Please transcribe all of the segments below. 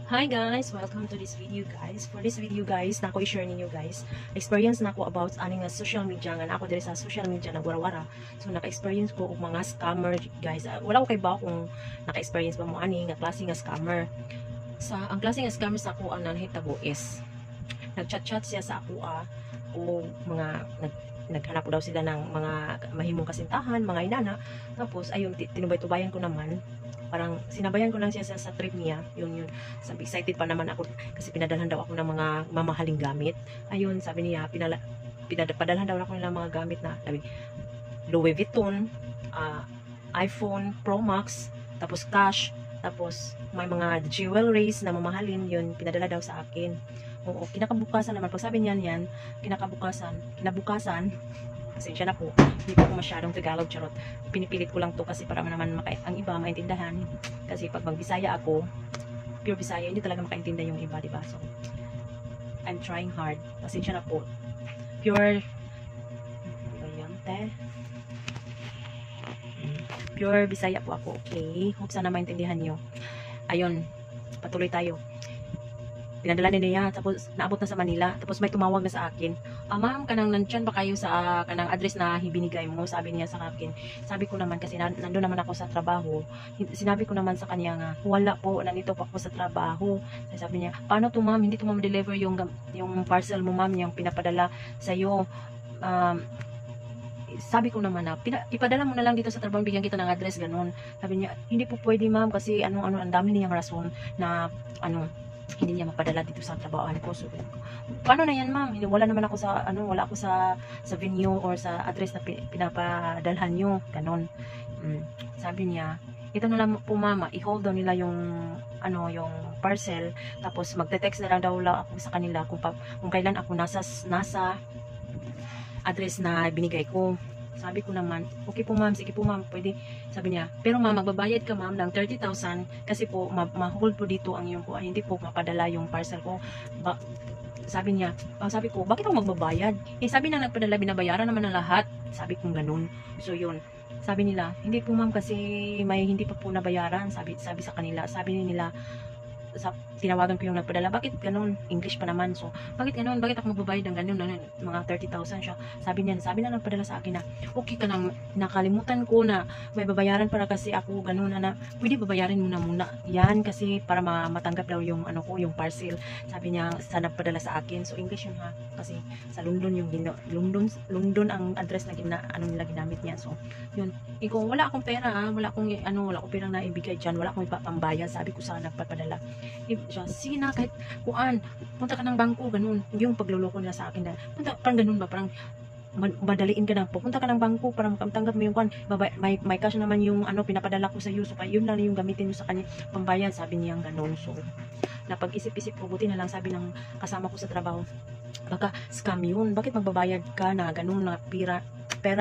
Hi guys! Welcome to this video guys. For this video guys, na ako i-share ninyo guys. Experience na ako about aning social media nga ako diri sa social media na warawara. So naka-experience ko og mga scammer guys. Wala ko kay ba kung naka-experience ba mo ani nga klase nga scammer. Ang klase nga scammer sa ako ang nanhitabo is nag-chat-chat siya sa ako o mga naghanap daw sila ng mga mahimong kasintahan, mga inana. Tapos ayun tinubay-tubayan ko naman. Parang sinabayan ko lang siya sa trip niya. Yun. Sabi, excited pa naman ako kasi pinadalhan daw ako ng mga mamahaling gamit. Ayun, sabi niya, padalhan daw ako ng mga gamit na sabi, Louis Vuitton, iPhone Pro Max, tapos cash, tapos may mga jewelries na mamahalin. Yun, pinadala daw sa akin. Oo, kinakabukasan naman. Pag sabi niyan yan, kinabukasan, pasensya na po, hindi po ako masyadong Tagalog, charot. Pinipilit ko lang to kasi para naman ang iba maintindahan. Kasi pag mag-Bisaya ako, pure Bisaya, hindi talaga makaintindihan yung iba, diba? So, I'm trying hard. Pasensya na po. Pure, pure Bisaya po ako, okay? Hope sana maintindihan nyo. Ayun, patuloy tayo. Pinadala niya, tapos naabot na sa Manila, tapos may tumawag na sa akin. Ma'am, kanang nandyan ba kayo sa kanang address na ibinigay mo? Sabi niya sa akin. Sabi ko naman, kasi nandun naman ako sa trabaho. Sinabi ko naman sa kanya nga, wala po, nandito po ako sa trabaho. Sabi niya, paano to ma'am? Hindi to ma'am deliver yung parcel mo ma'am, yung pinapadala sa'yo. Sabi ko naman na, ipadala mo na lang dito sa trabaho, bigyan kita ng address, ganun. Sabi niya, hindi po pwede ma'am, kasi ang dami niyang rason na, hindi niya mapadala dito sa trabahoan ko. So, paano na yan ma'am? Wala naman ako sa wala ako sa venue or sa address na pinapadalhan nyo. Ganon. Sabi niya, ito na lang po mama, i-hold daw nila yung yung parcel, tapos magte-text na lang daw ako sa kanila kung kailan ako nasa address na binigay ko. Sabi ko naman, okay po ma'am, sige po ma'am, pwede. Sabi niya, pero ma'am, magbabayad ka ma'am ng 30,000 kasi po, ma-hold po dito ang iyong po, hindi po mapadala yung parcel ko. Sabi niya, sabi ko, bakit ako magbabayad? Sabi na nagpadala, binabayaran naman ng lahat. Sabi kong ganun. So yun, sabi nila, hindi po ma'am kasi may hindi pa po nabayaran. Sabi sa kanila, sabi nila, tinawagan ko yung nagpadala, bakit ganun? English pa naman. So, bakit ganun? Bakit ako magbabayad ng ganun? Mga 30,000 siya. Sabi na nagpadala sa akin na, okay ka nang nakalimutan ko na may babayaran para kasi ako ganun na pwede babayarin mo na muna. Yan kasi para matanggap daw yung yung parcel. Sabi niya sa nagpadala sa akin. So, English yun ha. Kasi sa London yung London ang address na nila ginamit niya. So, yun. Ikaw, wala akong pera wala akong perang naibigay dyan. Wala akong pambayad. Sabi ko sa nagpapadala. Sige na, kahit kuan, punta ka ng bangko, ganun. Yung pagluloko nila sa akin na, parang ganun ba, parang madaliin ka na, pupunta ka ng bangko para makatanggap mo yung kuan, may cash naman yung pinapadala ko sa iyo, so yun lang yung gamitin mo sa kanya, pambayad, sabi niya ganun. So, napag-isip-isip ko, buti na lang sabi ng kasama ko sa trabaho, baka scam yun, bakit magbabayad ka na ganun na pera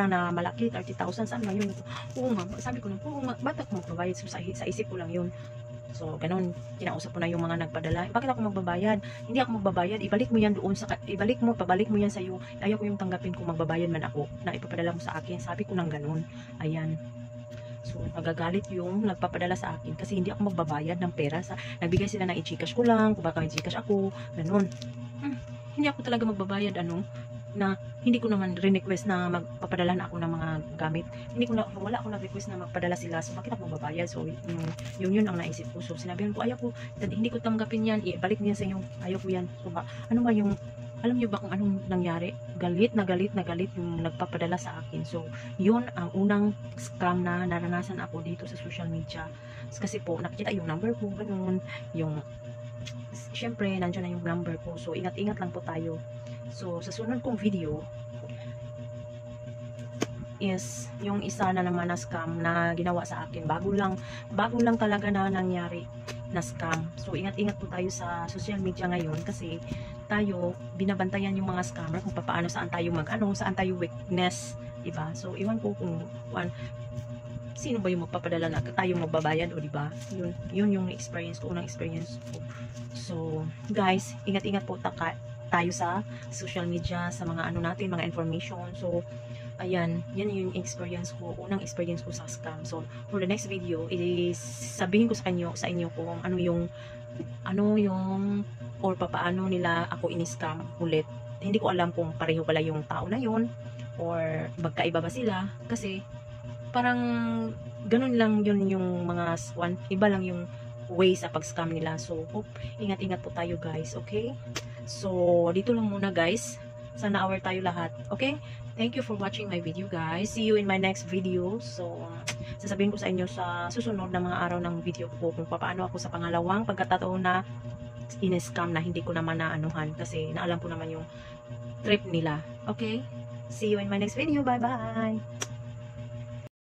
na malaki, 30,000, saan lang yun? Oo nga, sabi ko na, oo nga, ba't ako magbabayad? So, sa isip ko lang yun. So, ganun, kinausap ko na yung mga nagpadala. Bakit ako magbabayad? Hindi ako magbabayad. Pabalik mo yan sa iyo. Ayaw ko yung tanggapin kung magbabayad man ako na ipapadala mo sa akin. Sabi ko nang ganun. Ayan. So, nagagalit yung nagpapadala sa akin kasi hindi ako magbabayad ng pera. Nagbigay sila na i-Gcash ko lang, kung baka may Gcash ako, ganun. Hindi ako talaga magbabayad, na hindi ko naman request na magpapadala na ako ng mga gamit. Wala akong nag-request na magpadala sila. So, bakit ako magbabayad? So, yun ang naisip ko. So, sinabihan ko, ayaw ko, hindi ko tanggapin yan. Ibalik niya sa inyo. Ayaw ko yan. So, alam niyo ba kung anong nangyari? Galit na galit yung nagpapadala sa akin. So, yun ang unang scam na naranasan ako dito sa social media. Kasi po, nakikita yung number ko, ganun. Siyempre, nandiyan na yung number ko. So, ingat-ingat lang po tayo. So, sa sunod kong video is yung isa na naman na scam na ginawa sa akin. Bago lang talaga na nangyari na scam. So, ingat-ingat po tayo sa social media ngayon kasi tayo, binabantayan yung mga scammer kung paano, saan tayo saan tayo weakness. Diba? So, iwan ko kung sino ba yung magpapadala na tayo magbabayad o diba? Yun yung experience ko, unang experience ko. So, guys, ingat-ingat po tayo sa social media, sa mga natin, mga information. So, ayan, yan yung experience ko, unang experience ko sa scam. So, for the next video, is sabihin ko sa inyo kung ano yung, or papaano nila ako in-scam ulit. Hindi ko alam kung pareho pala yung tao na yun, or magkaiba ba sila, kasi, parang, ganun lang yun yung mga swan, iba lang yung way sa pag-scam nila. So, hope, ingat-ingat po tayo guys, okay? So, dito lang muna guys. Sana aware tayo lahat, okay? Thank you for watching my video guys. See you in my next video. So, sasabihin ko sa inyo sa susunod na mga araw ng video ko kung paano ako sa pangalawang pagkataon na in-scam na hindi ko naman naanuhan kasi naalam ko naman yung trip nila. Okay? See you in my next video. Bye-bye!